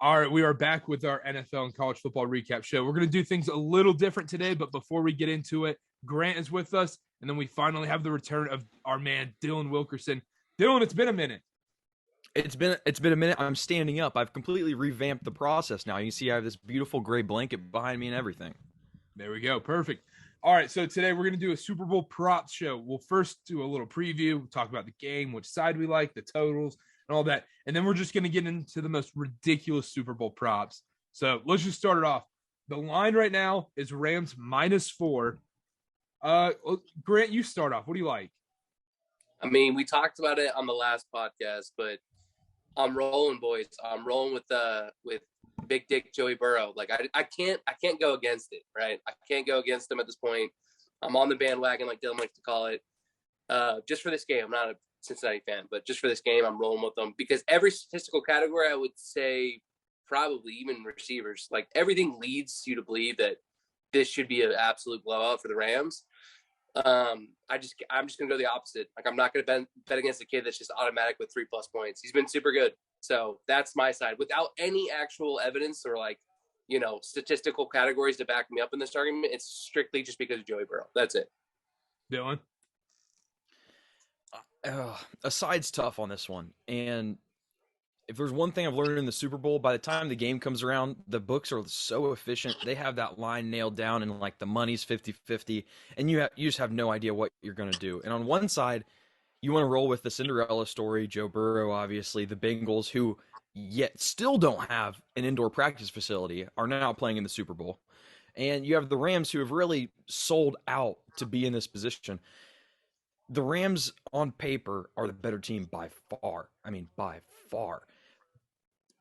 All right, we are back with our NFL and college football recap show. We're going to do things a little different today, but before we get into it, Grant is with us, and then we finally have the return of our man, Dylan Wilkerson. Dylan, it's been a minute. It's been a minute. I'm standing up. I've completely revamped the process now. You see I have this beautiful gray blanket behind me and everything. There we go. Perfect. All right, so today we're going to do a Super Bowl props show. We'll first do a little preview, talk about the game, which side we like, the totals, and all that. And then we're just going to get into the most ridiculous Super Bowl props. So let's just start it off. The line right now is Rams -4. Grant, you start off. What do you like? I mean, we talked about it on the last podcast, but I'm rolling, boys. I'm rolling with Big Dick Joey Burrow. Like I can't go against it, right? I can't go against him at this point. I'm on the bandwagon, like Dylan likes to call it. Just for this game, I'm not a Cincinnati fan, but just for this game, I'm rolling with them because every statistical category, I would say, probably even receivers, like everything leads you to believe that this should be an absolute blowout for the Rams. I'm just gonna go the opposite. Like I'm not gonna bet against a kid that's just automatic with 3+ points. He's been super good, so that's my side without any actual evidence or statistical categories to back me up in this argument. It's strictly just because of Joey Burrow. That's it. Dylan? A side's tough on this one, and if there's one thing I've learned in the Super Bowl, by the time the game comes around, the books are so efficient. They have that line nailed down, and like the money's 50-50, and you just have no idea what you're going to do. And on one side, you want to roll with the Cinderella story, Joe Burrow, obviously, the Bengals, who yet still don't have an indoor practice facility, are now playing in the Super Bowl. And you have the Rams, who have really sold out to be in this position. The Rams, on paper, are the better team by far. I mean, by far.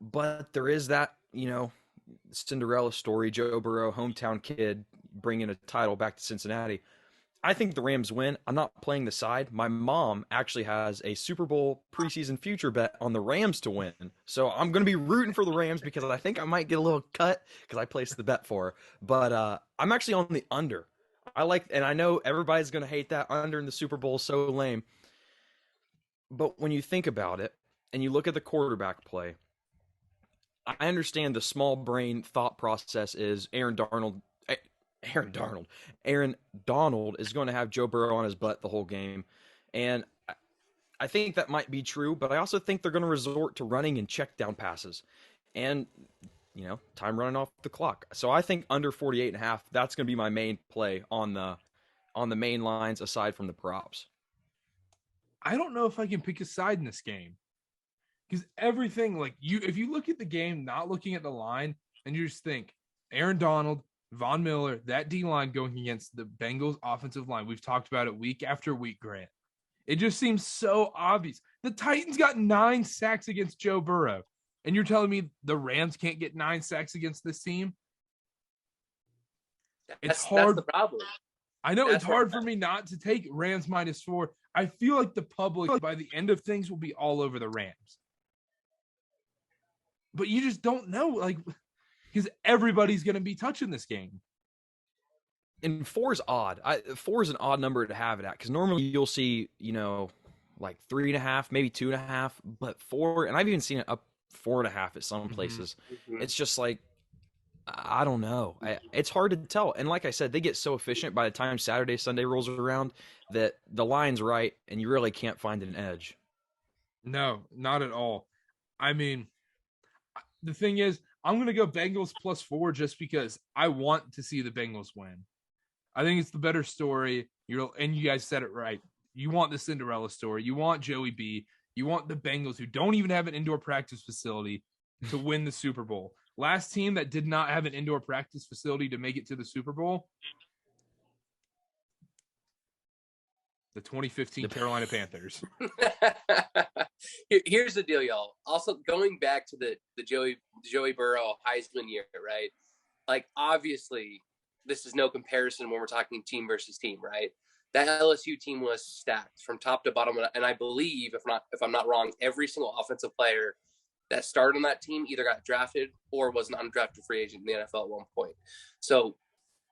But there is that, Cinderella story, Joe Burrow, hometown kid, bringing a title back to Cincinnati. I think the Rams win. I'm not playing the side. My mom actually has a Super Bowl preseason future bet on the Rams to win. So I'm going to be rooting for the Rams because I think I might get a little cut because I placed the bet for her. But I'm actually on the under. And I know everybody's going to hate that under in the Super Bowl, so lame. But when you think about it and you look at the quarterback play, I understand the small brain thought process is Aaron Donald is going to have Joe Burrow on his butt the whole game. And I think that might be true, but I also think they're going to resort to running and check down passes. And, time running off the clock. So I think under 48.5, that's going to be my main play on the main lines aside from the props. I don't know if I can pick a side in this game. Because everything, if you look at the game, not looking at the line, and you just think, Aaron Donald, Von Miller, that D-line going against the Bengals offensive line. We've talked about it week after week, Grant. It just seems so obvious. The Titans got 9 sacks against Joe Burrow. And you're telling me the Rams can't get 9 sacks against this team? It's hard. That's the problem. I know it's hard for me not to take Rams -4. I feel like the public, by the end of things, will be all over the Rams. But you just don't know, because everybody's going to be touching this game. And 4 is odd. 4 is an odd number to have it at, because normally you'll see, 3.5, maybe 2.5, but 4, and I've even seen it up 4.5 at some places. Mm-hmm. It's just I don't know. It's hard to tell. And like I said, they get so efficient by the time Saturday, Sunday rolls around that the line's right, and you really can't find an edge. No, not at all. I mean, the thing is, I'm going to go Bengals +4 just because I want to see the Bengals win. I think it's the better story. And you guys said it right. You want the Cinderella story. You want Joey B. You want the Bengals, who don't even have an indoor practice facility, to win the Super Bowl. Last team that did not have an indoor practice facility to make it to the Super Bowl, the 2015 Carolina Panthers. Here's the deal, y'all. Also, going back to the Joey Burrow Heisman year, right? Obviously, this is no comparison when we're talking team versus team, right? That LSU team was stacked from top to bottom, and I believe, if I'm not wrong, every single offensive player that started on that team either got drafted or was an undrafted free agent in the NFL at one point. So,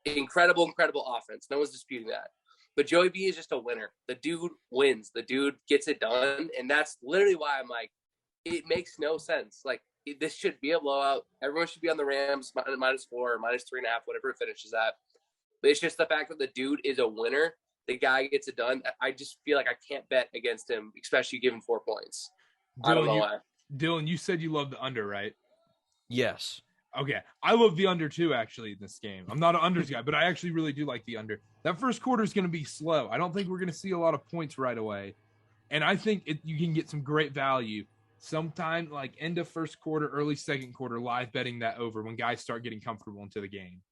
incredible offense. No one's disputing that. But Joey B is just a winner. The dude wins. The dude gets it done. And that's literally why I'm it makes no sense. this should be a blowout. Everyone should be on the Rams -4 or -3.5, whatever it finishes at. But it's just the fact that the dude is a winner. The guy gets it done. I just feel like I can't bet against him, especially given 4 points. I don't know why. Dylan, you said you love the under, right? Yes. Okay. I love the under too, actually, in this game. I'm not an unders guy, but I actually really do like the under. That first quarter is going to be slow. I don't think we're going to see a lot of points right away. And I think you can get some great value sometime like end of first quarter, early second quarter, live betting that over when guys start getting comfortable into the game.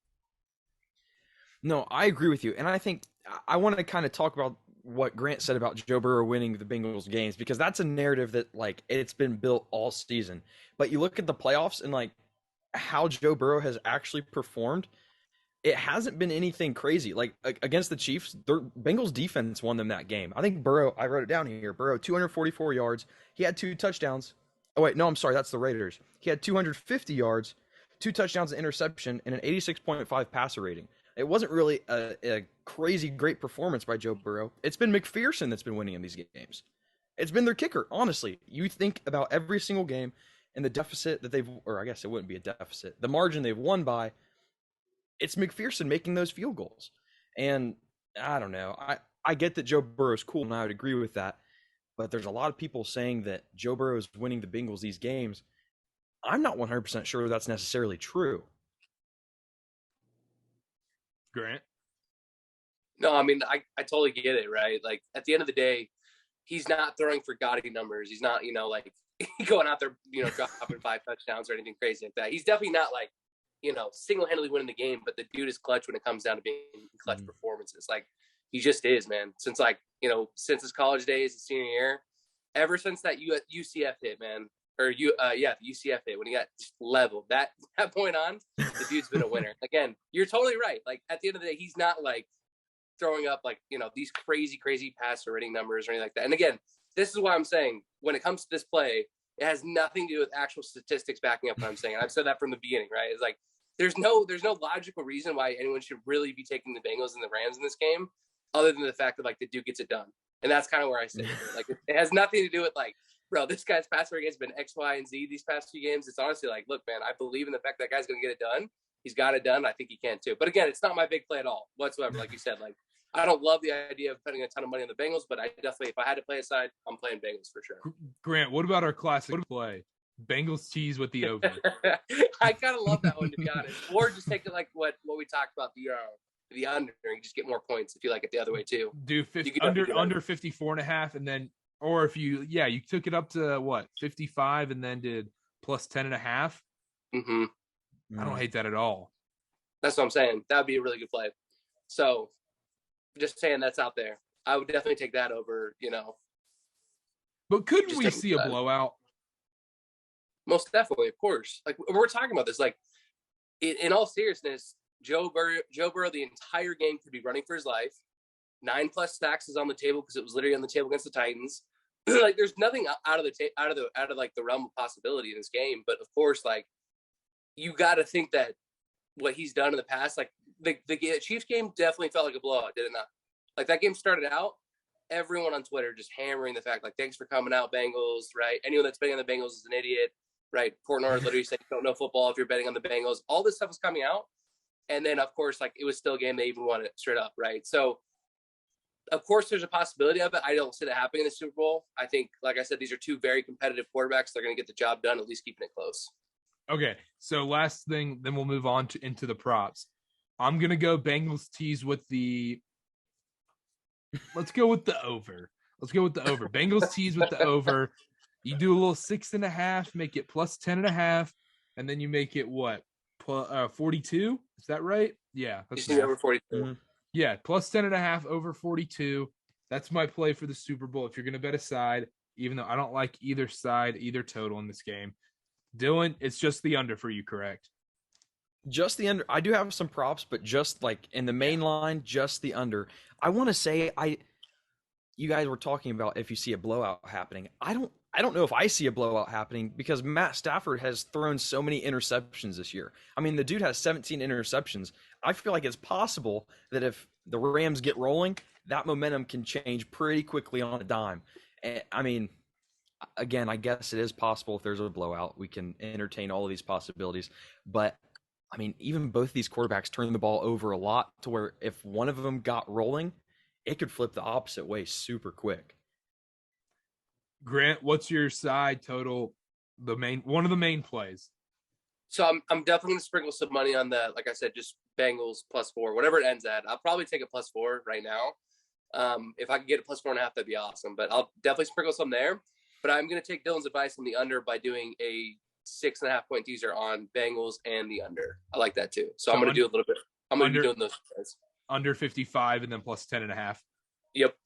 No, I agree with you. And I think I want to kind of talk about what Grant said about Joe Burrow winning the Bengals games, because that's a narrative that like it's been built all season. But you look at the playoffs and like how Joe Burrow has actually performed, it hasn't been anything crazy. Like against the Chiefs, their Bengals defense won them that game. I think Burrow, I wrote it down here, Burrow 244 yards. He had 2 touchdowns. Oh wait, no, I'm sorry, that's the Raiders. He had 250 yards, 2 touchdowns, an interception, and an 86.5 passer rating. It wasn't really a crazy great performance by Joe Burrow. It's been McPherson that's been winning in these games. It's been their kicker, honestly. You think about every single game and the deficit that they've, or I guess it wouldn't be a deficit, the margin they've won by, it's McPherson making those field goals. And I don't know. I get that Joe Burrow's cool, and I would agree with that. But there's a lot of people saying that Joe Burrow is winning the Bengals these games. I'm not 100% sure that's necessarily true. Grant? No, I mean, I totally get it, right? Like, at the end of the day, he's not throwing for gaudy numbers. He's not, like, going out there, dropping 5 touchdowns or anything crazy like that. He's definitely not, like, single-handedly winning the game, but the dude is clutch when it comes down to being clutch performances. Like, he just is, man. Since, like, since his college days, his senior year, ever since that UCF hit, man, or the UCF hit when he got leveled. That point on, the dude's been a winner. Again, you're totally right. Like at the end of the day, he's not like throwing up like these crazy passer rating numbers or anything like that. And again, this is why I'm saying when it comes to this play, it has nothing to do with actual statistics backing up what I'm saying. And I've said that from the beginning, right? It's like there's no logical reason why anyone should really be taking the Bengals and the Rams in this game, other than the fact that like the dude gets it done. And that's kind of where I sit. Like it has nothing to do with like, bro, this guy's pass rate has been X, Y, and Z these past few games. It's honestly like, look, man, I believe in the fact that guy's going to get it done. He's got it done. I think he can too. But again, it's not my big play at all whatsoever. Like you said, like I don't love the idea of putting a ton of money on the Bengals, but I definitely, if I had to play a side, I'm playing Bengals for sure. Grant, what about our classic play? Bengals tease with the over. I kind of love that one, to be honest. Or just take it like what we talked about, the under, and just get more points if you like it the other way too. Do under 54.5, and then, or if you took it up to what 55 and then did plus 10.5. Mm-hmm. I don't hate that at all. That's what I'm saying. That would be a really good play. So, just saying that's out there. I would definitely take that over. But couldn't we see a blowout? Most definitely, of course. Like we're talking about this. Like in all seriousness, Joe Burrow, the entire game could be running for his life. 9+ sacks is on the table because it was literally on the table against the Titans. Like there's nothing out of like the realm of possibility in this game. But of course, like you got to think that what he's done in the past, like the Chiefs game definitely felt like a blowout, did it not? Like that game started out, everyone on Twitter just hammering the fact, like, thanks for coming out, Bengals, right? Anyone that's betting on the Bengals is an idiot, right? Portnoy literally said you don't know football if you're betting on the Bengals. All this stuff was coming out. And then, of course, like it was still a game they even won it straight up, right? So, of course, there's a possibility of it. I don't see that happening in the Super Bowl. I think, like I said, these are 2 very competitive quarterbacks. They're going to get the job done, at least keeping it close. Okay, so last thing, then we'll move on into the props. I'm going to go Bengals tease with the – let's go with the over. Bengals tease with the over. You do a little 6.5, make it plus 10.5, and then you make it what? 42? Is that right? Yeah. That's over 42. Mm-hmm. Yeah, plus 10.5 over 42. That's my play for the Super Bowl. If you're going to bet a side, even though I don't like either side, either total in this game. Dylan, it's just the under for you, correct? Just the under. I do have some props, but just like in the main line, just the under. I want to say you guys were talking about if you see a blowout happening. I don't know if I see a blowout happening because Matt Stafford has thrown so many interceptions this year. I mean, the dude has 17 interceptions. I feel like it's possible that if the Rams get rolling, that momentum can change pretty quickly on a dime. I mean, again, I guess it is possible if there's a blowout, we can entertain all of these possibilities. But I mean, even both of these quarterbacks turn the ball over a lot to where if one of them got rolling, it could flip the opposite way super quick. Grant, what's your side total? One of the main plays. So I'm definitely gonna sprinkle some money on the, like I said, just Bengals +4, whatever it ends at. I'll probably take a +4 right now. If I could get a +4.5, that'd be awesome. But I'll definitely sprinkle some there. But I'm gonna take Dylan's advice on the under by doing a 6.5-point teaser on Bengals and the under. I like that too. So I'm gonna do a little bit. I'm gonna be doing those guys. Under 55 and then +10.5. Yep.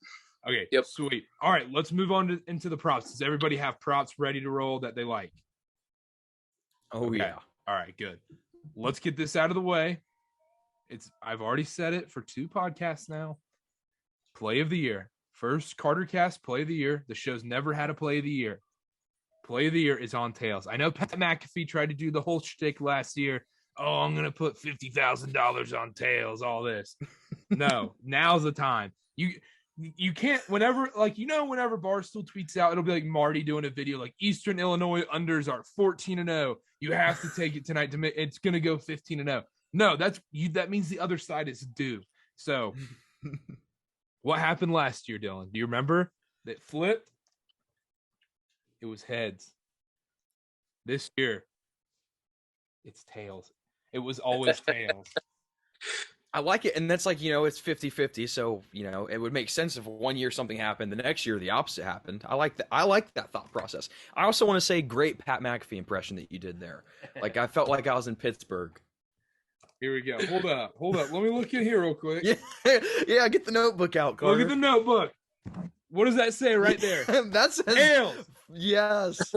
Okay. Yep. Sweet. All right. Let's move on into the props. Does everybody have props ready to roll that they like? Oh, okay. yeah. All right. Good. Let's get this out of the way. I've already said it for 2 podcasts now. Play of the year. First Carter Cast play of the year. The show's never had a play of the year. Play of the year is on Tails. I know Pat McAfee tried to do the whole shtick last year. Oh, I'm going to put $50,000 on Tails, all this. No, now's the time. You can't, whenever Barstool tweets out, it'll be like Marty doing a video like Eastern Illinois unders are 14-0. You have to take it tonight to make it's going to go 15-0. No, that means the other side is due. So what happened last year, Dylan? Do you remember? That flipped? It was heads. This year, it's tails. It was always tails. I like it. And that's like, it's 50-50. So, it would make sense if one year something happened, the next year the opposite happened. I like that. I like that thought process. I also want to say great Pat McAfee impression that you did there. Like, I felt like I was in Pittsburgh. Here we go. Hold up. Let me look in here real quick. Yeah, get the notebook out, Carter. Look at the notebook. What does that say right there? That says tails. Yes.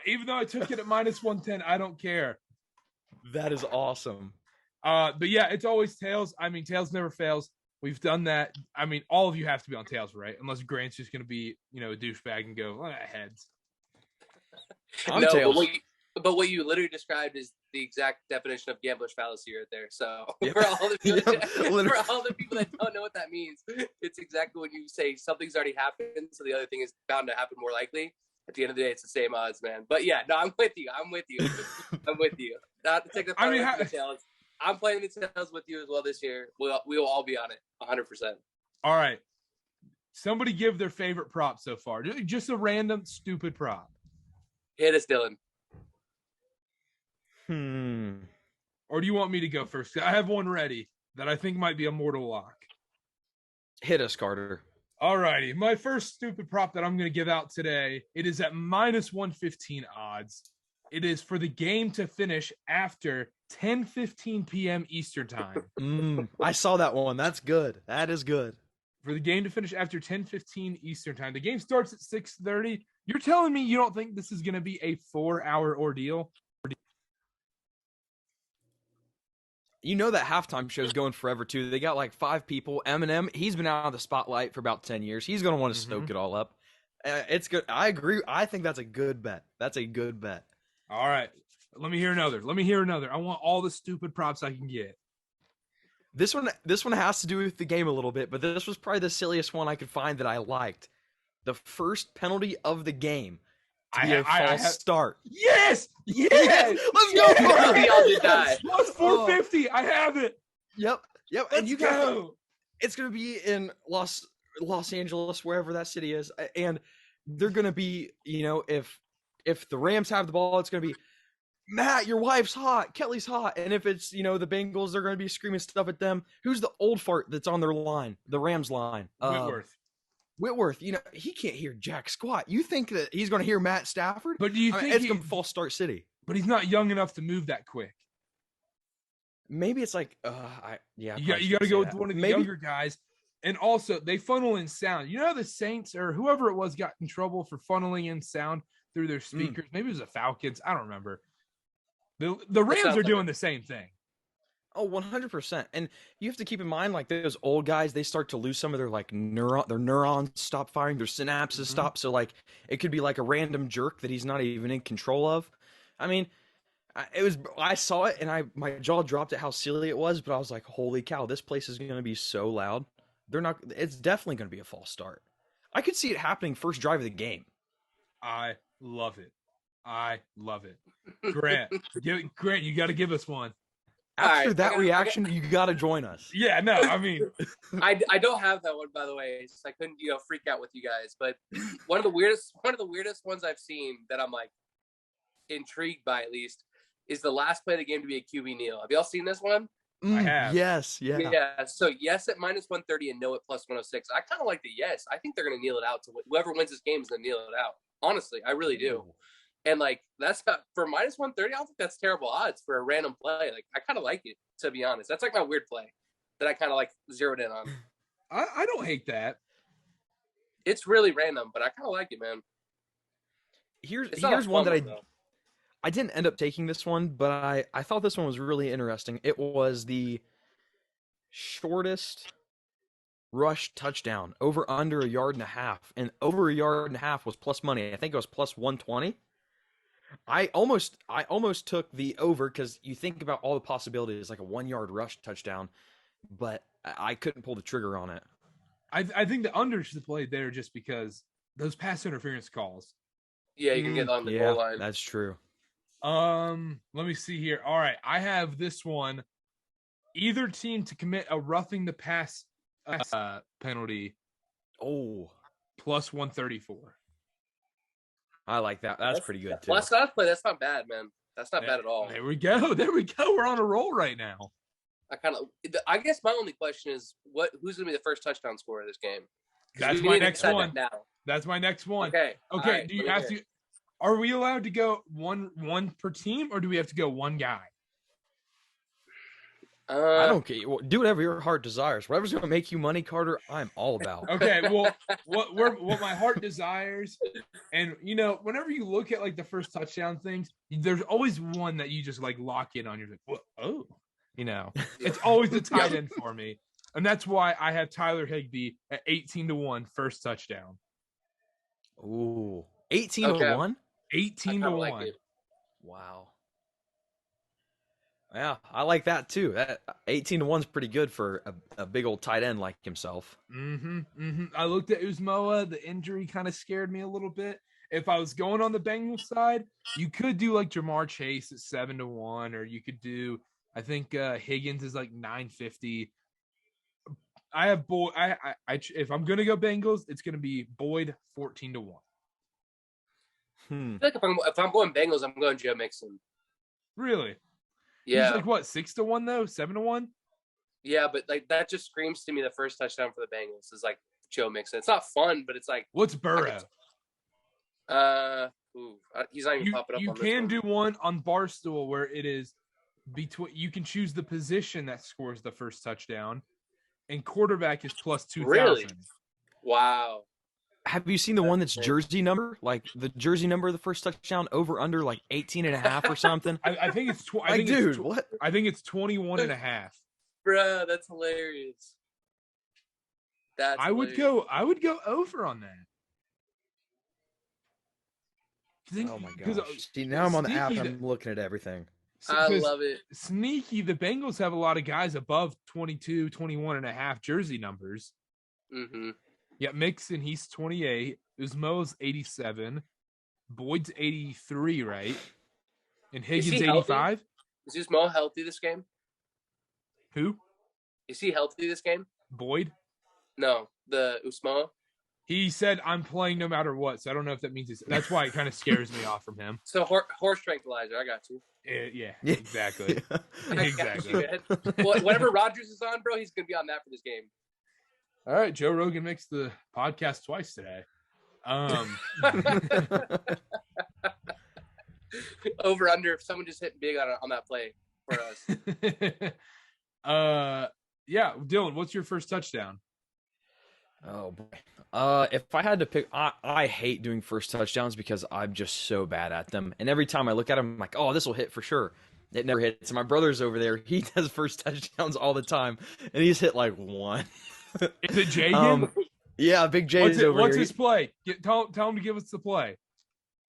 Even though I took it at -110, I don't care. That is awesome. But yeah, it's always tails. I mean, tails never fails. We've done that. I mean, all of you have to be on tails, right? Unless Grant's just going to be, a douchebag and go heads. I'm tails. But what you literally described is the exact definition of gambler's fallacy right there. So Yep. for all the people that don't know what that means, it's exactly when you say something's already happened, so the other thing is bound to happen more likely. At the end of the day, it's the same odds, man. But yeah, no, I'm with you. I'm with you. Not to take the details. I'm playing the tails with you as well this year. We will all be on it, 100%. All right. Somebody give their favorite prop so far. Just a random stupid prop. Hit us, Dylan. Or do you want me to go first? I have one ready that I think might be a mortal lock. Hit us, Carter. All righty. My first stupid prop that I'm going to give out today, it is at -115 odds. It is for the game to finish after 10:15 p.m. Eastern time. I saw that one. That's good. That is good. For the game to finish after 10:15 Eastern time. The game starts at 6:30. You're telling me you don't think this is going to be a 4-hour ordeal? That halftime show's going forever, too. They got like 5 people. Eminem, he's been out of the spotlight for about 10 years. He's going to want to stoke it all up. It's good. I agree. I think that's a good bet. That's a good bet. All right. Let me hear another. I want all the stupid props I can get. This one has to do with the game a little bit, but this was probably the silliest one I could find that I liked. The first penalty of the game to be a false start. Yes! Let's go! We all did that. Plus 450. I have it. Yep. Let's go. It's going to be in Los Angeles, wherever that city is, and they're going to be, if the Rams have the ball, it's going to be, Matt, your wife's hot, Kelly's hot, and if it's, the Bengals, they're going to be screaming stuff at them. Who's the old fart that's on their line, the Rams line? Whitworth, he can't hear jack squat. You think that he's going to hear Matt Stafford? But do you think it's going to false start city? But he's not young enough to move that quick. Maybe it's like, you got to go with one of the younger guys. And also, they funnel in sound. The Saints or whoever it was got in trouble for funneling in sound through their speakers. Maybe it was the Falcons. I don't remember. The Rams are doing the same thing. Oh, 100%. And you have to keep in mind, like those old guys, they start to lose some of their their neurons stop firing, their synapses stop. So like it could be like a random jerk that he's not even in control of. I mean, I saw it and my jaw dropped at how silly it was, but I was like, holy cow, this place is going to be so loud. It's definitely going to be a false start. I could see it happening first drive of the game. I love it. I love it. Grant, Grant, you got to give us one. After right, that reaction, you got to join us. Yeah, no, I mean, I don't have that one, by the way. So I couldn't freak out with you guys. But one of the weirdest ones I've seen that I'm like intrigued by, at least, is the last play of the game to be a QB kneel. Have y'all seen this one? I have. Yes, yeah. Yeah. So yes at -130 and no at +106. I kind of like the yes. I think they're gonna kneel it out to whoever wins this game is gonna kneel it out. Honestly, I really do. And like that's not for -130. I don't think that's terrible odds for a random play. Like I kind of like it, to be honest. That's like my weird play that I kind of like zeroed in on. I don't hate that. It's really random, but I kind of like it, man. Here's It's not a one fun that though. I didn't end up taking this one, but I thought this one was really interesting. It was the shortest rush touchdown over under 1.5 yards, and over 1.5 yards was plus money. I think it was plus 120. I almost took the over because you think about all the possibilities, like a 1 yard rush touchdown, but I couldn't pull the trigger on it. I think the under should play there just because those pass interference calls. Yeah, you can get on the goal line. That's true. Let me see here. All right, I have this one. Either team to commit a roughing the pass penalty. Oh, plus 134. I like that. That's pretty good too. Last play, that's not bad, man. That's not bad at all. There we go. We're on a roll right now. I guess my only question is who's gonna be the first touchdown scorer of this game? That's my next one. Now. That's my next one. Okay. Okay. Do you have to? Are we allowed to go one per team, or do we have to go one guy? I don't care. Do whatever your heart desires. Whatever's going to make you money, Carter, I'm all about. Okay. Well, what my heart desires, and whenever you look at like the first touchdown things, there's always one that you just like lock in on. You're like, well, oh, it's always the tight end for me, and that's why I have Tyler Higbee at 18-1 first touchdown. Ooh, 18-1. 18-1. Like Wow. Yeah, I like that too. That 18-1 is pretty good for a big old tight end like himself. I looked at Uzmoa. The injury kind of scared me a little bit. If I was going on the Bengals side, you could do like Jamar Chase at 7-1, or you could do, I think Higgins is like 950. I have Boyd. If I'm gonna go Bengals, it's gonna be Boyd 14-1. I feel like if I'm going Bengals, I'm going Joe Mixon. Really? Yeah. He's like what, 6-1 though? 7-1? Yeah, but like that just screams to me the first touchdown for the Bengals is like Joe Mixon. It's not fun, but it's like what's Burrow? He's not even popping up. You can do one on Barstool where it is between. You can choose the position that scores the first touchdown, and quarterback is plus 2,000. Really? Wow. Have you seen the one that's jersey number? Like the jersey number of the first touchdown over under like 18.5 or something? I think it's what? I think it's 21.5. Bruh, that's hilarious. I would go over on that. Oh my gosh. See, now I'm on the app and I'm looking at everything. I love it. Sneaky, the Bengals have a lot of guys above 22, 21.5 jersey numbers. Mm-hmm. Yeah, Mixon, he's 28. Uzmo's 87. Boyd's 83, right? And Higgins 85. Is Uzmo healthy this game? Who? Is he healthy this game? Boyd? No, the Uzmo. He said, I'm playing no matter what. So I don't know if that means that's why it kind of scares me off from him. So horse tranquilizer, I got you. Yeah, exactly. Exactly. Whatever Rodgers is on, bro, he's going to be on that for this game. All right, Joe Rogan makes the podcast twice today. Over under if someone just hit big on that play for us. Yeah, Dylan, what's your first touchdown? Oh boy. If I had to pick, I hate doing first touchdowns because I'm just so bad at them. And every time I look at them, I'm like, oh, this will hit for sure. It never hits. My brother's over there. He does first touchdowns all the time, and he's hit like one. Is it Jagan? Yeah, Big J is over here. What's his play? Tell him to give us the play.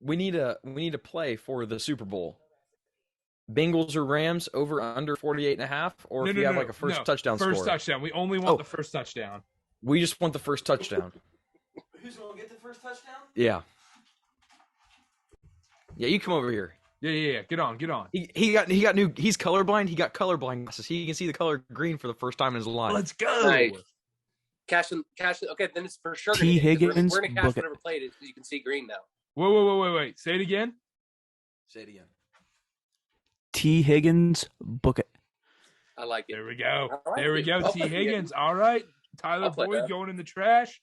We need a play for the Super Bowl. Bengals or Rams over under 48.5, or if you have like a first touchdown score. First touchdown. We only want the first touchdown. We just want the first touchdown. Who's gonna get the first touchdown? Yeah. Yeah, you come over here. Yeah. Get on. He got new. He's colorblind. He got colorblind glasses. He can see the color green for the first time in his life. Let's go. Nice. Cash in. Okay, then it's for sure. T. Higgins, We're gonna cash book it. whatever played it so you can see green now. Wait. Say it again. Say it again. T. Higgins, book it. I like it. There we go. I like There we it. go. I'll T. play it. Higgins. All right. Tyler I'll play Boyd that. going in the trash.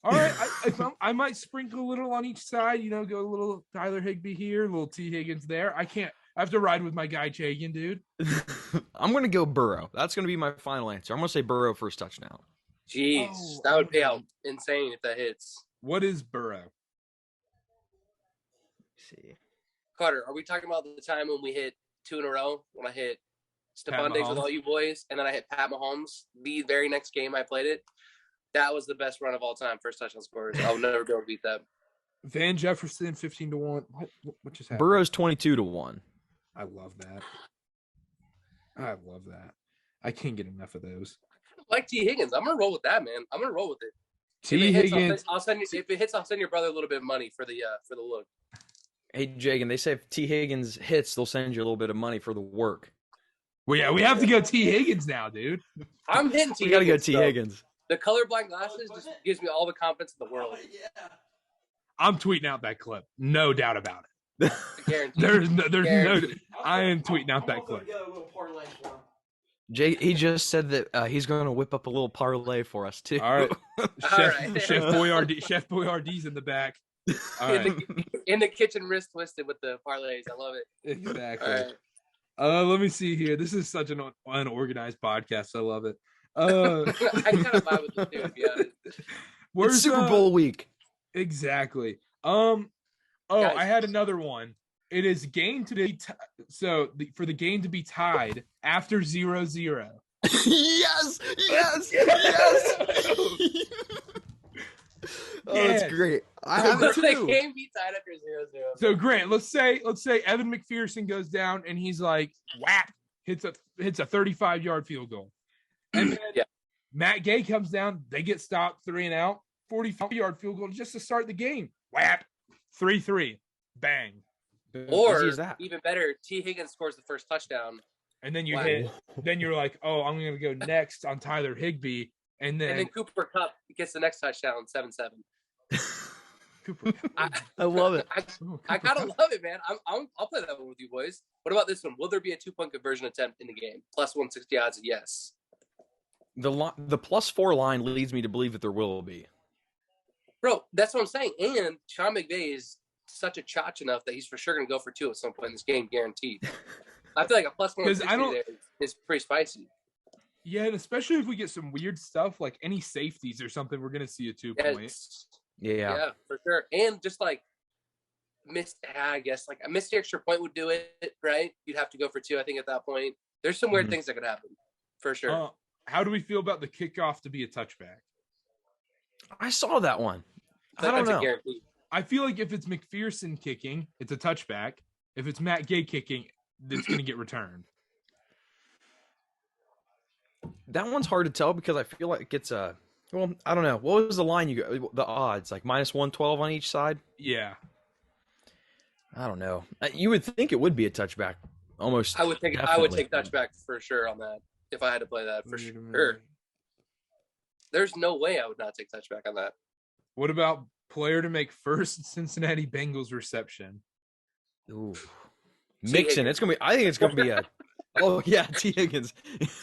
All right. I might sprinkle a little on each side. Go a little Tyler Higbee here, a little T. Higgins there. I have to ride with my guy Chagan, dude. I'm gonna go Burrow. That's gonna be my final answer. I'm gonna say Burrow first touchdown. Jeez, Oh, that would pay okay. out insane if that hits. What is Burrow? See. Carter, are we talking about the time when we hit 2 in a row? When I hit Pat Stephon Diggs with Mahomes? all you boys, and then I hit Pat Mahomes the very next game I played it? That was the best run of all time, first touchdown scorers. I'll never be able to beat that. Van Jefferson, 15-1. What just happened? Burrow's 22-1. I love that. I can't get enough of those. I like T. Higgins. I'm gonna roll with that, man. I'm gonna roll with it. T. If it hits, Higgins. I'll send you. If it hits, I'll send your brother a little bit of money for the look. Hey, Jagan, they say if T. Higgins hits, they'll send you a little bit of money for the work. Well, yeah, we have to go T. Higgins now, dude. I'm hitting T. We gotta go Higgins, T. though. Higgins. The colorblind glasses just gives me all the confidence in the world. I'm tweeting out that clip. No doubt about it. I guarantee. There's no. Guaranteed. I am tweeting out that clip. Jay, he just said that he's going to whip up a little parlay for us too. All right. Chef, right. Chef Boyardee's in the back. All right. In the kitchen, wrist twisted with the parlays. I love it. Exactly. All right. Let me see here. This is such an unorganized podcast. I love it. I kind of vibe with it too, to be honest. Where's It's Super Bowl week. Exactly. Guys. I had another one. It is game to be for the game to be tied after 0-0. Yes. Oh, Yeah. that's great. I have it The too. game be tied after 0-0. So Grant, let's say Evan McPherson goes down and he's like whap, hits a 35-yard field goal. And then Yeah. Matt Gay comes down, they get stopped 3 and out, 45-yard field goal just to start the game. Whap, 3-3. Bang. Or Easy as that. even better, T. Higgins scores the first touchdown, And then you Wow. then you're like, oh, I'm gonna go next on Tyler Higbee. And and then then Cooper Kupp gets the next touchdown, 7-7. Cooper. I love it. I gotta love it, man. I'll play that one with you boys. What about this one? Will there be a 2-point conversion attempt in the game? Plus 160 odds, yes. The +4 line leads me to believe that there will be. Bro, that's what I'm saying. And Sean McVay is such a chotch enough that he's for sure gonna go for 2 at some point in this game, guaranteed. I feel like a plus 160 I don't- there is pretty spicy. Yeah, and especially if we get some weird stuff like any safeties or something, we're gonna see a 2-point. Yes. Yeah. Yeah, for sure. And just like I guess like a missed extra point would do it, right? You'd have to go for 2, I think, at that point. There's some weird Mhm. things that could happen. For sure. How do we feel about the kickoff to be a touchback? I saw that one. I don't That's a know. guarantee. I feel like if it's McPherson kicking, it's a touchback. If it's Matt Gay kicking, it's going to get returned. That one's hard to tell because I feel like it's a. Well, I don't know. What was the line you got? The odds, like -112 on each side. Yeah. I don't know. You would think it would be a touchback, almost. I would take definitely. touchback for sure on that if I had to play that for Wait a sure. minute. There's no way I would not take touchback on that. What about player to make first Cincinnati Bengals reception? Ooh. T. Mixon. It's gonna be. I think it's gonna be a. Oh yeah, T Higgins.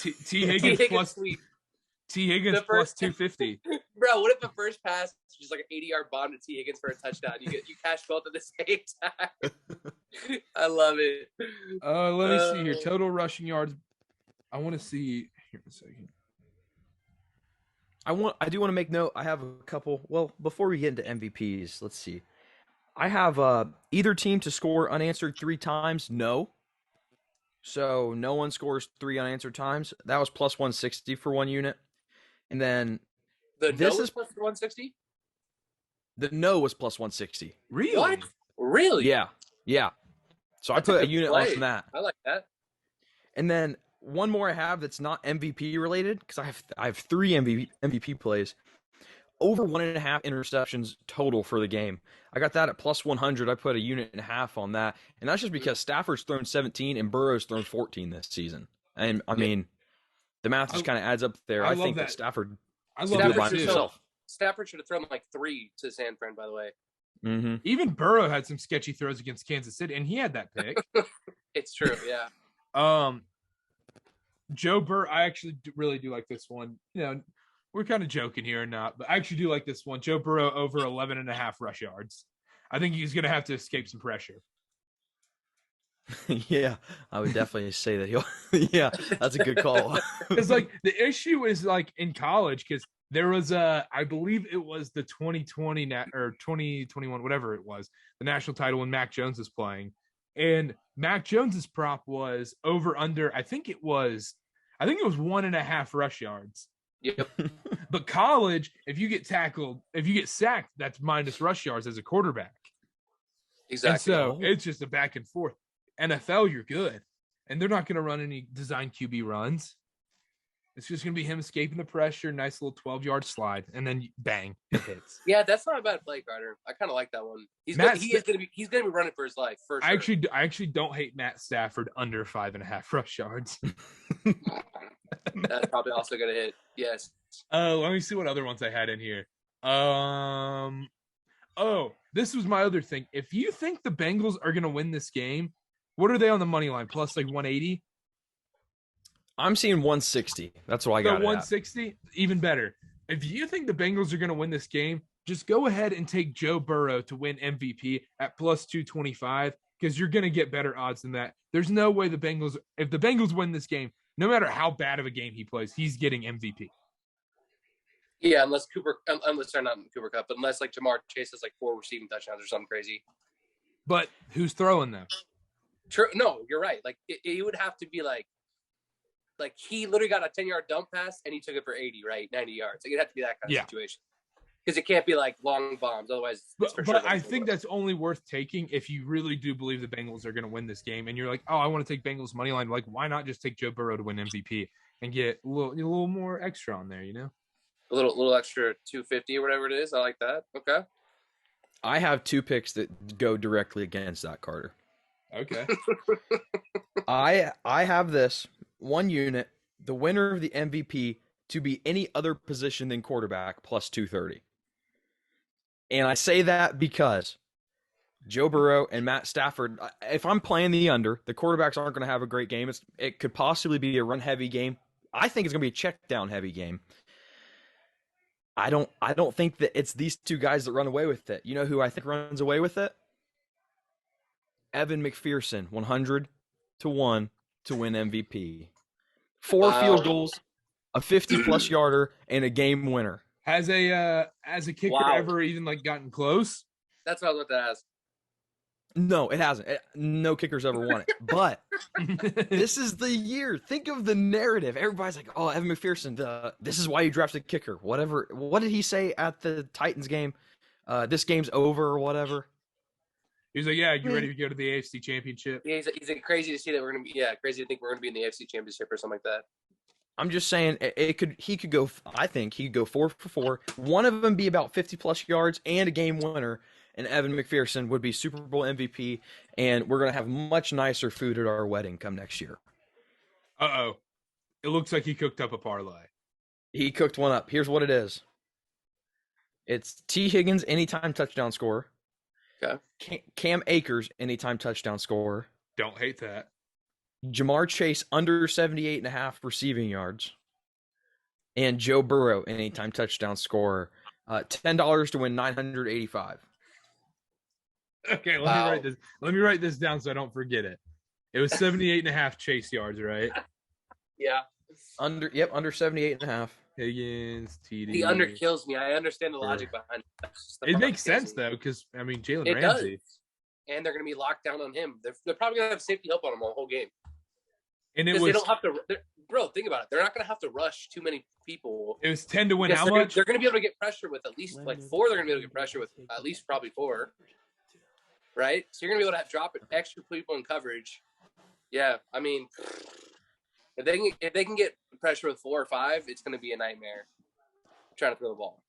T. T. Higgins Higgins plus sweep. T. Higgins The plus first- 250. Bro, what if the first pass is just like an 80-yard bomb to T. Higgins for a touchdown? You cash both at the same time. I love it. Let me see here. Total rushing yards. I want to see here a second. I do want to make note. I have a couple. Well, before we get into MVPs, let's see. I have either team to score unanswered 3 times. No. So no one scores 3 unanswered times. That was plus 160 for 1 unit. And then The This no is- is plus 160? the no was plus 160. Really? What? Really? Yeah. So That's I a put a good unit play. less than that. I like that. And then one more I have that's not MVP related because I have 3 MVP plays. over 1.5 interceptions total for the game. I got that at plus 100. I put a unit and a half on that, and that's just because Stafford's thrown 17 and Burrow's thrown 14 this season. And I mean, the math just kind of adds up there. I I love think that. that Stafford I can love do it that by too. himself. Stafford should have thrown like 3 to San Fran, by the way. Mm-hmm. Even Burrow had some sketchy throws against Kansas City, and he had that pick. It's true, yeah. Joe Burrow, I actually really do like this one. You know, we're kind of joking here or not, but I actually do like this one. Joe Burrow over 11.5 rush yards. I think he's going to have to escape some pressure. Yeah, I would definitely say that he'll. Yeah, that's a good call. Because like the issue is like in college, because there was I believe it was the 2020 or 2021, whatever it was, the national title when Mac Jones was playing, and Mac Jones's prop was over under. I think it was 1.5 rush yards. Yep. But college, if you get sacked, that's minus rush yards as a quarterback. Exactly. And so it's just a back and forth. NFL, you're good. And they're not going to run any design QB runs. It's just going to be him escaping the pressure, nice little 12-yard slide, and then bang, it hits. Yeah, that's not a bad play, Carter. I kind of like that one. He's going to be running for his life, for sure. I actually don't hate Matt Stafford under 5.5 rush yards. That's probably also going to hit. Yes. Let me see what other ones I had in here. This was my other thing. If you think the Bengals are going to win this game, what are they on the money line? Plus like 180? I'm seeing 160. That's what I got. 160, even better. If you think the Bengals are going to win this game, just go ahead and take Joe Burrow to win MVP at plus 225 because you're going to get better odds than that. There's no way if the Bengals win this game, no matter how bad of a game he plays, he's getting MVP. Yeah, unless they're not in Cooper Cup, but unless like Jamar Chase has like 4 receiving touchdowns or something crazy. But who's throwing them? True. No, you're right. Like it would have to be like he literally got a 10-yard dump pass and he took it for 80, right? 90 yards. Like it'd have to be that kind of situation. Because it can't be like long bombs. Otherwise, but I think that's only worth taking if you really do believe the Bengals are going to win this game. And you're like, oh, I want to take Bengals money line. Like, why not just take Joe Burrow to win MVP and get a little more extra on there, you know? A little extra 250 or whatever it is. I like that. Okay. I have 2 picks that go directly against that, Carter. Okay. I have this one unit, the winner of the MVP to be any other position than quarterback plus 230. And I say that because Joe Burrow and Matt Stafford, if I'm playing the under, the quarterbacks aren't going to have a great game. It could possibly be a run-heavy game. I think it's going to be a check-down heavy game. I don't think that it's these 2 guys that run away with it. You know who I think runs away with it? Evan McPherson, 100-1 to win MVP. 4 field goals, a 50-plus yarder, and a game winner. Has a kicker ever even like gotten close? That's what I was about to ask. No, it hasn't. No kicker's ever won it. But this is the year. Think of the narrative. Everybody's like, "Oh, Evan McPherson. This is why you drafted kicker." Whatever. What did he say at the Titans game? This game's over or whatever. He's like, "Yeah, you ready to go to the AFC Championship?" Yeah, he's like, crazy to see that we're gonna be. Yeah, crazy to think we're gonna be in the AFC Championship or something like that. I'm just saying he could go. I think he could go 4 for 4. One of them be about 50-plus yards and a game winner. And Evan McPherson would be Super Bowl MVP, and we're going to have much nicer food at our wedding come next year. Uh-oh. It looks like he cooked up a parlay. He cooked one up. Here's what it is. It's T. Higgins, anytime touchdown scorer. Okay. Cam Akers, anytime touchdown scorer. Don't hate that. Jamar Chase, under 78.5 receiving yards. And Joe Burrow, anytime touchdown scorer. $10 to win $985. Okay, let me write this down so I don't forget it. It was 78.5 chase yards, right? Yeah. Under 78.5. Higgins, TD. The under kills me. I understand the logic behind it. It makes sense though, because I mean Jalen It Ramsey. does. And they're going to be locked down on him. They're probably going to have safety help on him all the whole game. And it Because was they don't have to. Bro, think about it. They're not going to have to rush too many people. it was 10 to win. Yes, How they're much? They're going to be able to get pressure with at least like 4. They're going to be able to get pressure with at least probably 4. Right? So you're going to be able to drop extra people in coverage. Yeah, I mean, if they can get pressure with 4 or 5, it's going to be a nightmare trying to throw the ball.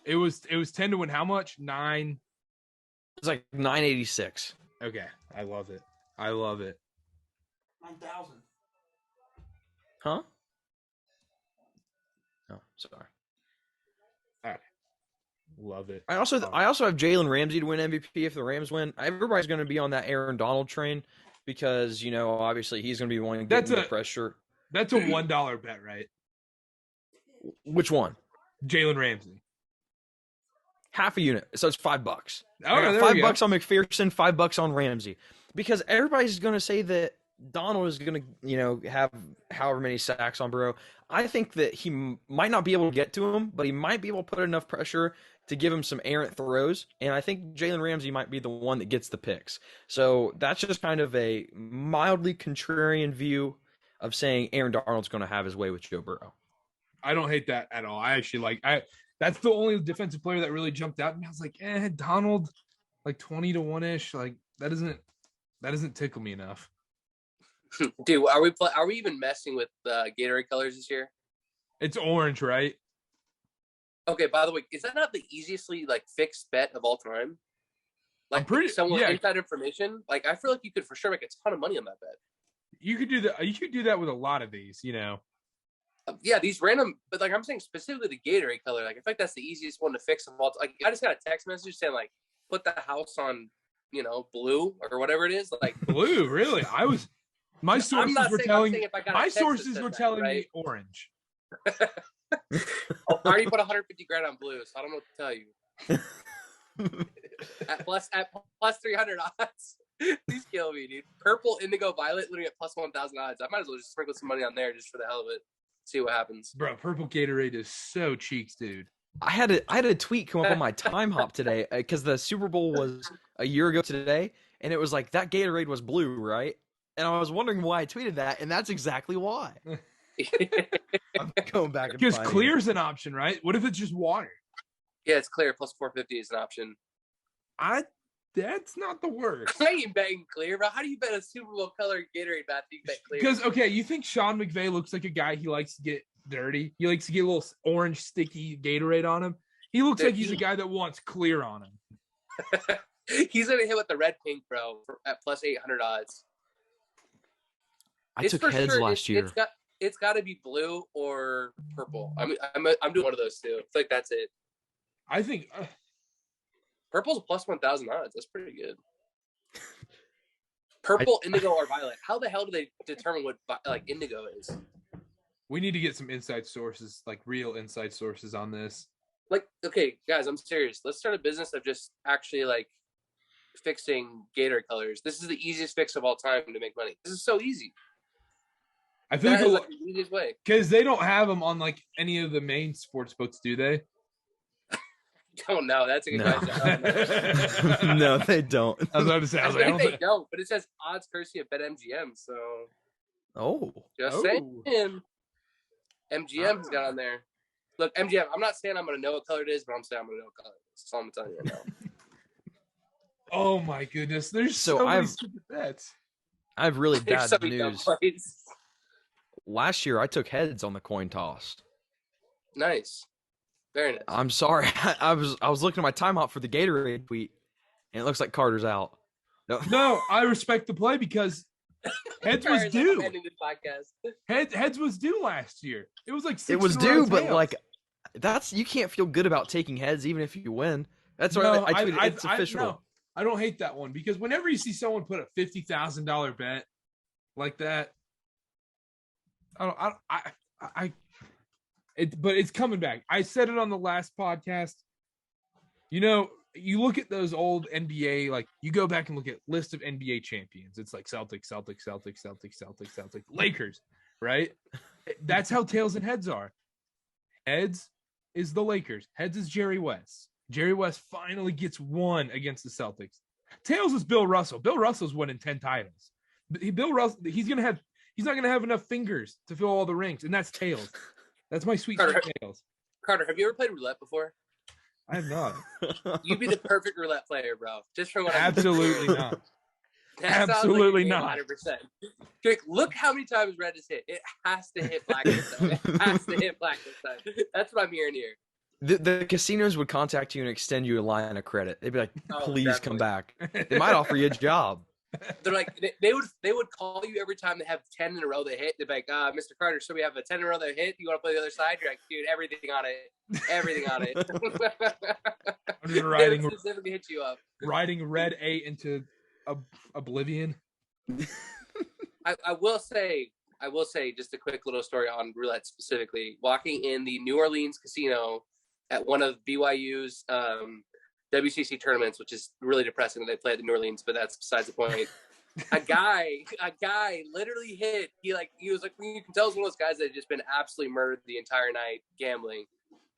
It was 10 to win how much? 9. It's like 986. Okay. I love it. I love it. 9,000. Huh? Oh, sorry. Love it. I also have Jalen Ramsey to win MVP if the Rams win. Everybody's going to be on that Aaron Donald train because, you know, obviously he's going to be wanting to get the pressure. That's a $1 bet, right? Which one? Jalen Ramsey. Half a unit. So it's $5. Oh, there $5 we go. on McPherson, $5 on Ramsey. Because everybody's going to say that Donald is going to, you know, have however many sacks on Burrow. I think that he might not be able to get to him, but he might be able to put enough pressure to give him some errant throws. And I think Jalen Ramsey might be the one that gets the picks. So that's just kind of a mildly contrarian view of saying Aaron Donald's going to have his way with Joe Burrow. I don't hate that at all. I actually that's the only defensive player that really jumped out. And I was like, Donald, like 20 to 1-ish. Like that doesn't tickle me enough. Dude, are we even messing with Gatorade colors this year? It's orange, right? Okay, by the way, is that not the easiestly like fixed bet of all time? Like I'm pretty someone inside information. Like I feel like you could for sure make a ton of money on that bet. You could do that. You could do that with a lot of these, you know. Yeah, these random, but like I'm saying specifically the Gatorade color. Like I feel like that's the easiest one to fix of all. Like I just got a text message saying like put the house on, you know, blue or whatever it is. Like blue, really? My sources were telling me orange. I already put 150 grand on blue, so I don't know what to tell you. at plus 300 odds. These kill me, dude. Purple, indigo, violet, literally at plus 1,000 odds. I might as well just sprinkle some money on there just for the hell of it. See what happens. Bro, purple Gatorade is so cheeks, dude. I had a tweet come up on my time hop today because the Super Bowl was a year ago today, and it was like that Gatorade was blue, right? And I was wondering why I tweeted that, and that's exactly why. I'm going back and because clear's an option, right? What if it's just water? Yeah, it's clear. Plus 450 is an option. That's not the worst. I ain't betting clear, bro. How do you bet a Super Bowl color Gatorade bet? You bet clear? Because you think Sean McVay looks like a guy he likes to get dirty. He likes to get a little orange sticky Gatorade on him. He looks like he's a guy that wants clear on him. He's gonna hit with the red pink, bro, at plus 800 odds. I took heads last year. It's got to be blue or purple. I mean, I'm doing one of those two. I feel like that's it. I think purple's plus 1,000 odds. That's pretty good. Purple, indigo, or violet. How the hell do they determine what like indigo is? We need to get some inside sources, like real inside sources on this. Like, okay, guys, I'm serious. Let's start a business of just actually like fixing Gator colors. This is the easiest fix of all time to make money. This is so easy. I think like the easiest way because they don't have them on like any of the main sports books, do they? Don't know. That's a good question. No, they don't. I was about to say. I think they don't, but it says odds courtesy of BetMGM. So, just saying, MGM's got on there. Look, MGM. I'm not saying I'm gonna know what color it is, but I'm saying I'm gonna know what color it is. That's all I'm telling you right now. Oh my goodness! There's so many stupid bets. I have really bad news. Plays. Last year, I took heads on the coin toss. Nice. Very nice. I'm sorry. I was looking at my timeout for the Gatorade tweet, and it looks like Carter's out. No, I respect the play because heads was due. Heads was due last year. It was like 6 it was due, but like you can't feel good about taking heads even if you win. That's why I tweeted it's official. No, I don't hate that one because whenever you see someone put a $50,000 bet like that. But it's coming back. I said it on the last podcast. You know, you look at those old NBA, like you go back and look at list of NBA champions. It's like Celtics, Lakers, right? That's how tails and heads are. Heads is the Lakers. Heads is Jerry West. Jerry West finally gets one against the Celtics. Tails is Bill Russell. Bill Russell's winning 10 titles. Bill Russell, he's not going to have enough fingers to fill all the rings, and that's tails. That's my sweet tails. Carter, have you ever played roulette before? I have not. You'd be the perfect roulette player, bro. Just from what Absolutely not. Absolutely not. 100%. Jake, look how many times red is hit. It has to hit black this time. It has to hit black this time. That's what I'm hearing here. The casinos would contact you and extend you a line of credit. They'd be like, Oh, please come definitely. back. They might offer you a job. They're like they would call you every time they have 10 in a row they hit. They're like, Mr. Carter, so we have a 10 in a row they hit. You want to play the other side? You're like, dude, everything on it. I'm just They riding would specifically hit you up. riding red 8 into oblivion. I will say just a quick little story on roulette specifically. Walking in the New Orleans casino at one of BYU's WCC tournaments, which is really depressing that they play at the New Orleans, but that's besides the point. a guy literally hit. He was like, you can tell it's one of those guys that had just been absolutely murdered the entire night gambling.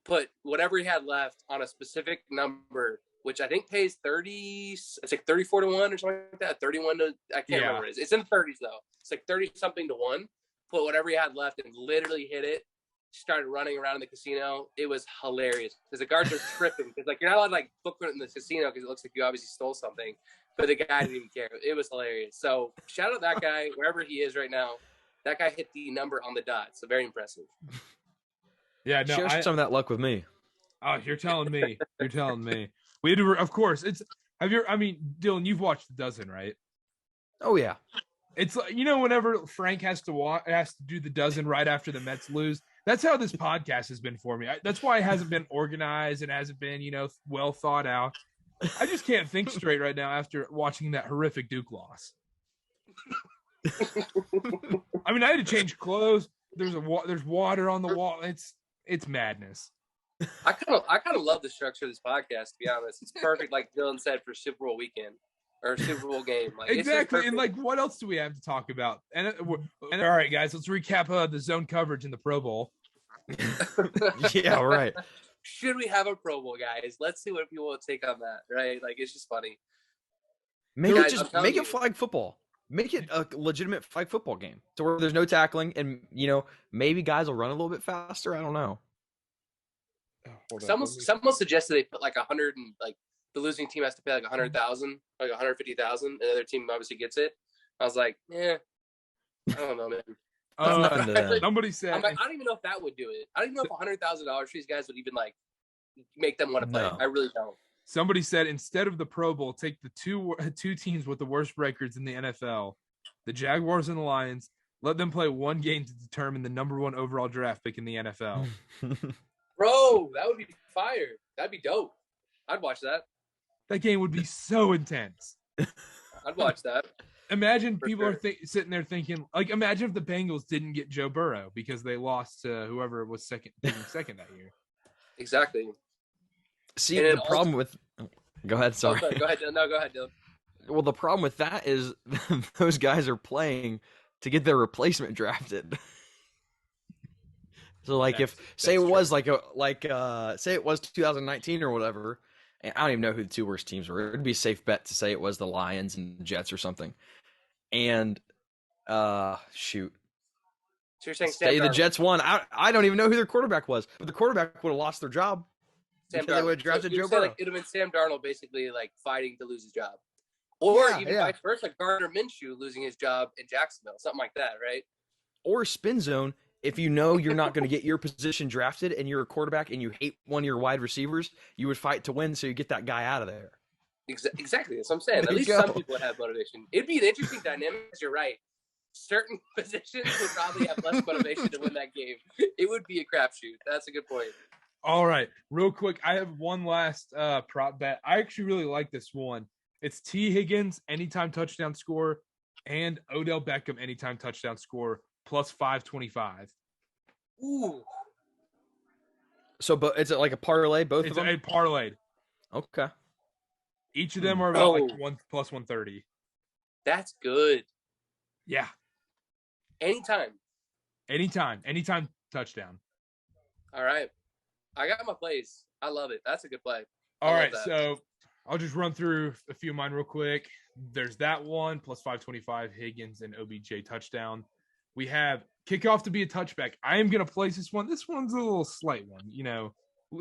Put whatever he had left on a specific number, which I think pays 30. It's like 34 to 1 or something like that. 31 to I can't remember what it is. It's in the 30s though. It's like 30 something to 1. Put whatever he had left and literally hit it. Started running around in the casino. It was hilarious because the guards are tripping because you're not allowed to book it in the casino because it looks like you obviously stole something, but the guy didn't even care. It was hilarious. So shout out that guy wherever he is right now. That guy hit the number on the dot. So very impressive. Yeah, no, Share some of that luck with me. Oh, you're telling me. You're telling me. We had to, of course. Dylan, you've watched The Dozen, right? Oh yeah. It's like, whenever Frank has to do The Dozen right after the Mets lose. That's how this podcast has been for me. That's why it hasn't been organized and hasn't been, well thought out. I just can't think straight right now after watching that horrific Duke loss. I had to change clothes. There's water on the wall. It's madness. I kind of love the structure of this podcast. To be honest, it's perfect, like Dylan said, for Super Bowl weekend or Super Bowl game. Exactly, and what else do we have to talk about? And all right, guys, let's recap the zone coverage in the Pro Bowl. Yeah, right. Should we have a Pro Bowl, guys? Let's see what people will take on that. Right, it's just funny. Make it flag football. Make it a legitimate flag football game to where there's no tackling, and maybe guys will run a little bit faster. I don't know. Someone suggested they put 100 and the losing team has to pay 100,000, 150,000, and the other team obviously gets it. I was like, I don't know, man. Somebody said, I don't even know if that would do it. I don't even know if $100,000 for these guys would even make them want to play. No. I really don't. Somebody said instead of the Pro Bowl, take the two teams with the worst records in the NFL, the Jaguars and the Lions. Let them play one game to determine the number 1 overall draft pick in the NFL. Bro, that would be fire. That'd be dope. I'd watch that. That game would be so intense. I'd watch that. Imagine people are sitting there thinking, imagine if the Bengals didn't get Joe Burrow because they lost to whoever was second that year. Exactly. See, the problem with go ahead. Sorry. Oh, go ahead. No, go ahead, Dylan. Well, the problem with that is those guys are playing to get their replacement drafted. So say it was 2019 or whatever, and I don't even know who the 2 worst teams were. It'd be a safe bet to say it was the Lions and the Jets or something. And shoot. So you're saying say the Jets won. I don't even know who their quarterback was, but the quarterback would have lost their job because they would have drafted Joe Burrow. It would have been Sam Darnold basically fighting to lose his job. Or vice versa, Gardner Minshew losing his job in Jacksonville, something like that, right? Or spin zone. If you know you're not going to get your position drafted and you're a quarterback and you hate one of your wide receivers, you would fight to win so you get that guy out of there. Exactly. That's what I'm saying. At least some people would have motivation. It'd be an interesting dynamic. You're right. Certain positions would probably have less motivation to win that game. It would be a crapshoot. That's a good point. All right. Real quick, I have one last prop bet. I actually really like this one. It's T. Higgins, anytime touchdown score, and Odell Beckham, anytime touchdown score, plus 525. Ooh. So, but is it like a parlay? Both of them? It's a parlayed. Okay. Each of them are about 1 plus 130. That's good. Yeah. Anytime touchdown. All right. I got my plays. I love it. That's a good play. All right. So I'll just run through a few of mine real quick. There's that one plus 525 Higgins and OBJ touchdown. We have kickoff to be a touchback. I am going to place this one. This one's a little slight one,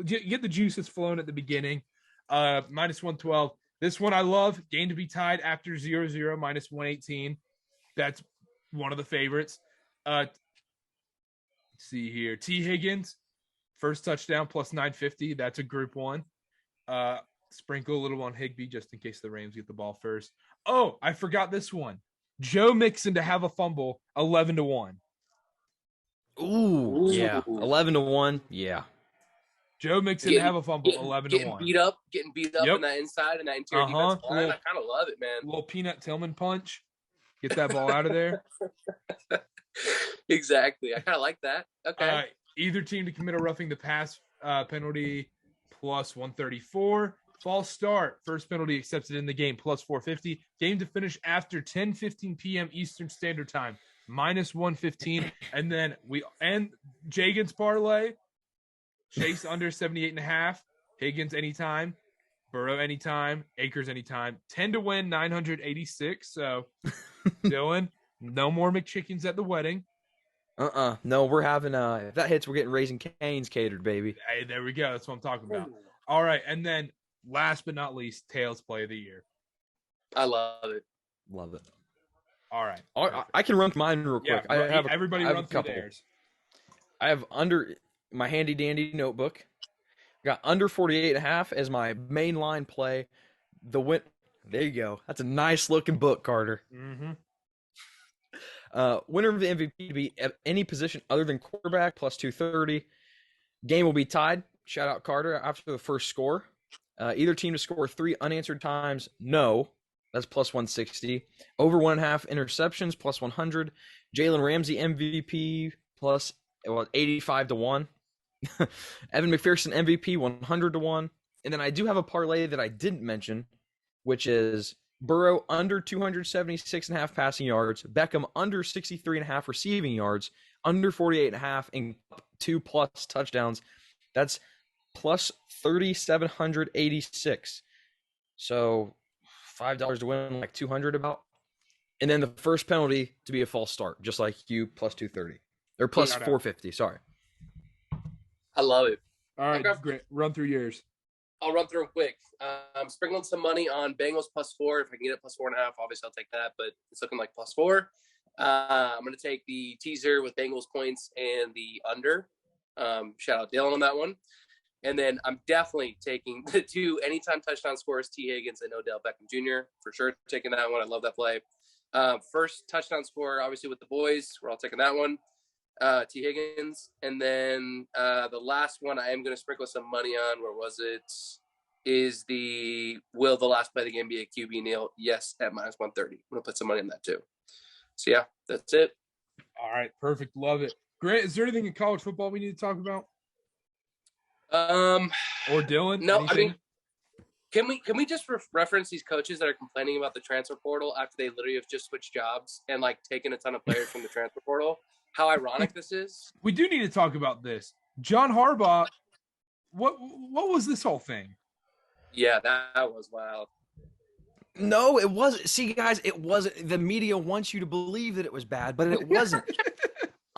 get the juices flowing at the beginning. Minus 112. This one I love. Game to be tied after 0-0, minus 118. That's one of the favorites. Let's see here. T. Higgins, First touchdown plus 950. That's a group one. Sprinkle a little on Higbee just in case the Rams get the ball first. Oh, I forgot this one. Joe Mixon to have a fumble, 11-1. Ooh, yeah. 11-1. Yeah. Joe Mixon to have a fumble, 11-1. Getting beat up Yep. in that inside and that interior defensive line. I kind of love it, man. Little Peanut Tillman punch. Get that ball out of there. Exactly. I kind of like that. Okay. Either team to commit a roughing the pass penalty, plus 134. False start. First penalty accepted in the game, plus 450. Game to finish after 10:15 p.m. Eastern Standard Time, minus 115. And then we end Jagan's parlay. Chase under 78.5. Higgins anytime. Burrow anytime. Akers anytime. 10 to win, 986. So, Dylan, no more McChickens at the wedding. No, we're having if that hits, we're getting Raising Cane's catered, baby. Hey, there we go. That's what I'm talking about. All right, and then last but not least, Tails play of the year. I love it. Love it. All right. I can run mine real quick. Yeah, everybody run through theirs. I have under my handy dandy notebook. I got under 48.5 as my main line play. There you go. That's a nice looking book, Carter. Mm-hmm. Winner of the MVP to be at any position other than quarterback, plus 230. Game will be tied. Shout out Carter after the first score. Either team to score 3 unanswered times, no. That's plus 160. Over 1.5 interceptions, plus 100. Jalen Ramsey MVP, plus 85-1. Evan McPherson MVP, 100-1. And then I do have a parlay that I didn't mention, which is Burrow under 276.5 passing yards, Beckham under 63.5 receiving yards, under 48.5, and 2+ touchdowns. That's plus 3,786. So $5 to win, like 200 about. And then the first penalty to be a false start, just like you, plus 230 or plus 450. Sorry. I love it. All right, great. Run through yours. I'll run through them quick. I'm sprinkling some money on Bengals plus 4. If I can get it plus 4.5, obviously I'll take that, but it's looking like plus 4. I'm going to take the teaser with Bengals points and the under. Shout out Dylan on that one. And then I'm definitely taking the 2 anytime touchdown scores, T. Higgins and Odell Beckham Jr. For sure taking that one. I love that play. First touchdown score, obviously with the boys. We're all taking that one. T. Higgins. And then the last one I am going to sprinkle some money on. Where was it? Is will the last play of the game be a QB kneel? Yes, at minus 130. I'm going to put some money on that too. So, yeah, that's it. All right, perfect. Love it. Grant, is there anything in college football we need to talk about? Or Dylan? No, anything? I mean, can we just reference these coaches that are complaining about the transfer portal after they literally have just switched jobs and like taken a ton of players from the transfer portal? How ironic this is. We do need to talk about this. John Harbaugh, what was this whole thing? Yeah, that was wild. No, it wasn't. See, guys, it wasn't. The media wants you to believe that it was bad, but it wasn't.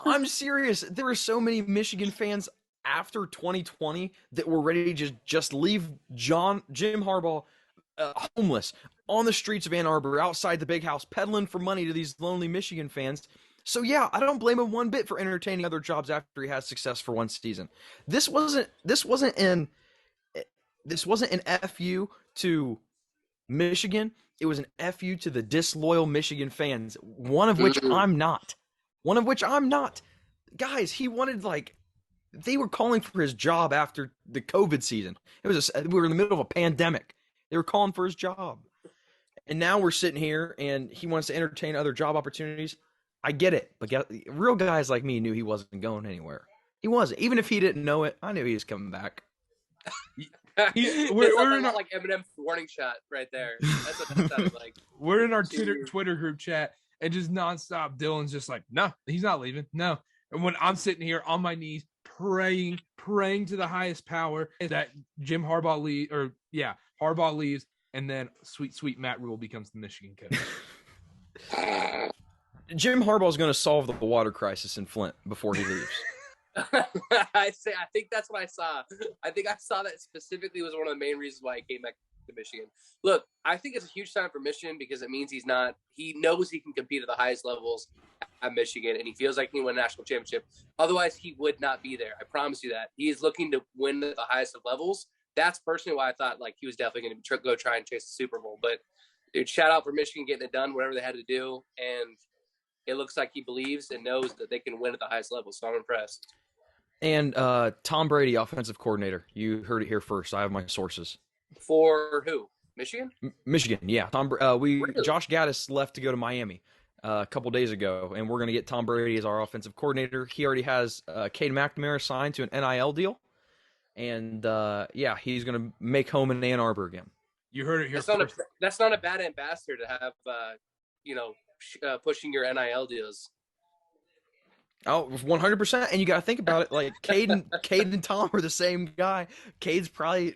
I'm serious. There were so many Michigan fans after 2020 that were ready to just leave Jim Harbaugh homeless on the streets of Ann Arbor, outside the big house, peddling for money to these lonely Michigan fans. So yeah, I don't blame him one bit for entertaining other jobs after he has success for one season. This wasn't an FU to Michigan. It was an FU to the disloyal Michigan fans, one of which I'm not. Guys, he wanted, like, they were calling for his job after the COVID season. We were in the middle of a pandemic. They were calling for his job. And now we're sitting here and he wants to entertain other job opportunities. I get it. But real guys like me knew he wasn't going anywhere. He wasn't. Even if he didn't know it, I knew he was coming back. We're in like Eminem's warning shot right there. That's what that sounded like. We're in our Twitter group chat and just nonstop. Dylan's just like, no, he's not leaving. No. And when I'm sitting here on my knees praying to the highest power that Harbaugh leaves, and then sweet Matt Rule becomes the Michigan coach. Jim Harbaugh's going to solve the water crisis in Flint before he leaves. I think that's what I saw. I think I saw that specifically was one of the main reasons why he came back to Michigan. Look, I think it's a huge sign for Michigan because it means he knows he can compete at the highest levels at Michigan, and he feels like he can win a national championship. Otherwise, he would not be there. I promise you that. He is looking to win at the highest of levels. That's personally why I thought like he was definitely going to go try and chase the Super Bowl. But dude, shout out for Michigan getting it done, whatever they had to do, and it looks like he believes and knows that they can win at the highest level. So I'm impressed. And Tom Brady, offensive coordinator. You heard it here first. I have my sources. For who? Michigan? Michigan, yeah. Josh Gaddis left to go to Miami a couple days ago, and we're going to get Tom Brady as our offensive coordinator. He already has Cade McNamara signed to an NIL deal, and he's going to make home in Ann Arbor again. You heard it here first. That's not a bad ambassador to have, pushing your NIL deals. Oh, 100%. And you got to think about it. Like Cade and Tom are the same guy. Cade's probably,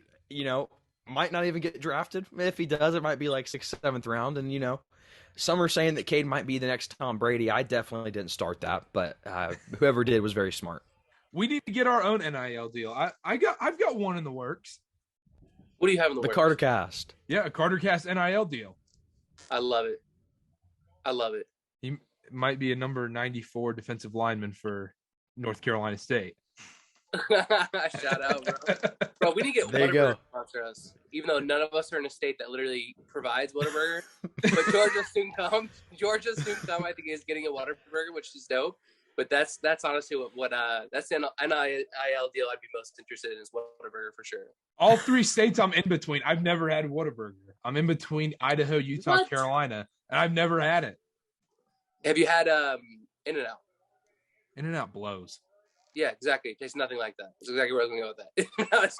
might not even get drafted. If he does, it might be like 6th, 7th round. And, some are saying that Cade might be the next Tom Brady. I definitely didn't start that, but whoever did was very smart. We need to get our own NIL deal. I've got one in the works. What do you have in the works? The Carter Cast. Yeah, a Carter Cast NIL deal. I love it. He might be a number 94 defensive lineman for North Carolina State. Shout out, bro. Bro, we need to get Whataburger to sponsor us. Even though none of us are in a state that literally provides Whataburger. But Georgia soon come. I think is getting a Whataburger, which is dope. But that's honestly what that's an NIL deal I'd be most interested in is Whataburger for sure. All 3 states I'm in between. I've never had Whataburger. I'm in between Idaho, Utah, Carolina, and I've never had it. Have you had In-N-Out? In-N-Out blows. Yeah, exactly. It tastes nothing like that. That's exactly where I was going to go with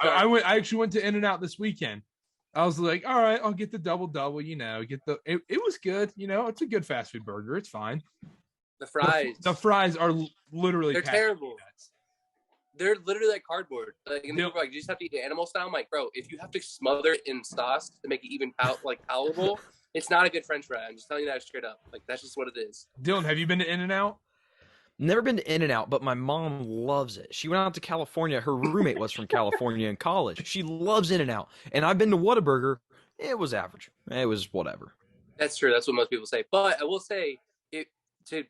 that. I actually went to In-N-Out this weekend. I was like, all right, I'll get the double, it was good. It's a good fast food burger. It's fine. The fries. The fries are literally they're terrible. They're literally like cardboard. Like, and people are like, you just have to eat animal style. I'm like, bro, if you have to smother it in sauce to make it even palatable, it's not a good French fry. I'm just telling you that straight up. Like, that's just what it is. Dylan, have you been to In-N-Out? Never been to In-N-Out, but my mom loves it. She went out to California. Her roommate was from California in college. She loves In-N-Out. And I've been to Whataburger. It was average. It was whatever. That's true. That's what most people say. But I will say, to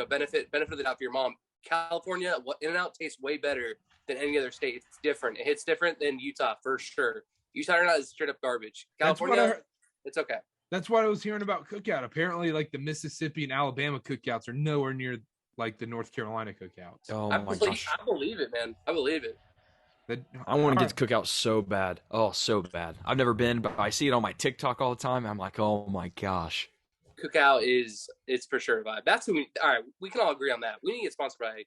benefit of the doubt for your mom, California, In-N-Out tastes way better than any other state. It's different. It hits different than Utah for sure. Utah In-N-Out is straight up garbage. California, it's okay. That's what I was hearing about Cookout. Apparently, like the Mississippi and Alabama cookouts are nowhere near like the North Carolina cookouts. Oh my gosh! I believe it, man. I believe it. I want to get to Cookout so bad. Oh, so bad. I've never been, but I see it on my TikTok all the time. I'm like, oh my gosh. Cookout it's for sure a vibe. That's who all right, we can all agree on that. We need to get sponsored by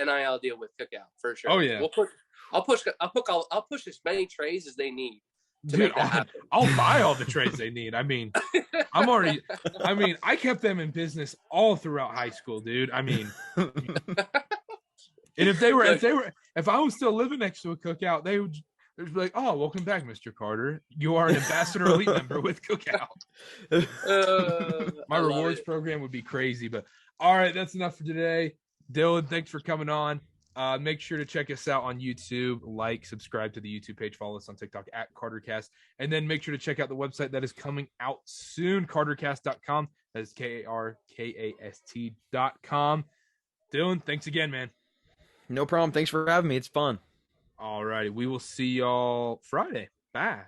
NIL deal with Cookout for sure. Oh yeah. I'll push as many trays as they need. Dude, I'll buy all the trays they need. I mean, I kept them in business all throughout high school, dude. I mean, and if I was still living next to a Cookout, they'd be like, "Oh, welcome back, Mr. Carter. You are an ambassador elite member with Cookout." My rewards program would be crazy, but all right, that's enough for today. Dylan, thanks for coming on. Make sure to check us out on YouTube, subscribe to the YouTube page, follow us on TikTok at CarterCast, and then make sure to check out the website that is coming out soon, cartercast.com. That is KARKAST.com. Dylan, thanks again, man. No problem. Thanks for having me. It's fun. All righty. We will see y'all Friday. Bye.